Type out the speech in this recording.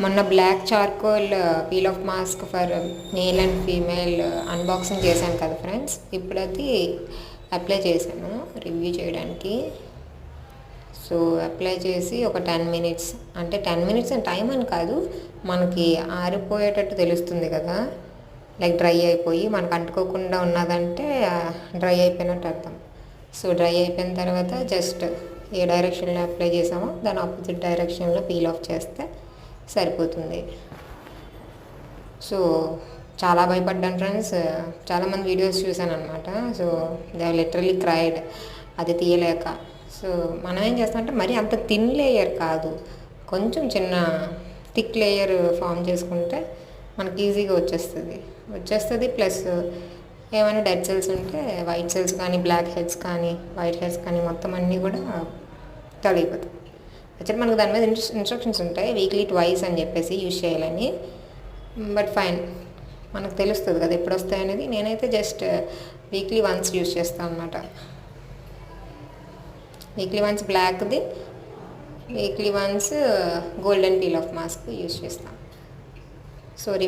మొన్న black charcoal peel off mask for male and female unboxing చేశాను కదా friends. ఇప్పుడు అది అప్లై చేశాను రివ్యూ చేయడానికి. సో అప్లై చేసి ఒక 10 మినిట్స్, అంటే 10 మినిట్స్ అని టైం అని కాదు, మనకి ఆరిపోయేటట్టు తెలుస్తుంది కదా, లైక్ డ్రై అయిపోయి మనకు అంటుకోకుండా ఉన్నదంటే డ్రై అయిపోయినట్టు అర్థం. సో డ్రై అయిపోయిన తర్వాత జస్ట్ ఏ డైరెక్షన్లో అప్లై చేసామో దాని ఆపోజిట్ డైరెక్షన్లో పీల్ ఆఫ్ చేస్తే సరిపోతుంది. సో చాలా భయపడ్డాను ఫ్రెండ్స్, చాలామంది వీడియోస్ చూశాను అనమాట. సో దే లిటరలీ క్రైడ్ అది తీయలేక. సో మనం ఏం చేస్తామంటే మరి అంత థిన్ లేయర్ కాదు, కొంచెం చిన్న థిక్ లేయర్ ఫామ్ చేసుకుంటే మనకి ఈజీగా వచ్చేస్తుంది. ప్లస్ ఏమైనా డెడ్ సెల్స్ ఉంటే వైట్ సెల్స్ కానీ, బ్లాక్ హెడ్స్ కానీ, వైట్ హెడ్స్ కానీ మొత్తం అన్నీ కూడా తొలగిపోతాయి. యాక్చువల్లీ మనకు దాని మీద ఇన్స్ట్రక్షన్స్ ఉంటాయి, వీక్లీ ట్వైస్ అని చెప్పేసి యూజ్ చేయాలని. బట్ ఫైన్, మనకు తెలుస్తుంది కదా ఎప్పుడు వస్తాయి అనేది. నేనైతే జస్ట్ వీక్లీ వన్స్ యూజ్ చేస్తాను అనమాట. వీక్లీ వన్స్ బ్లాక్ది, weekly once golden peel off mask use చేస్తాను. So review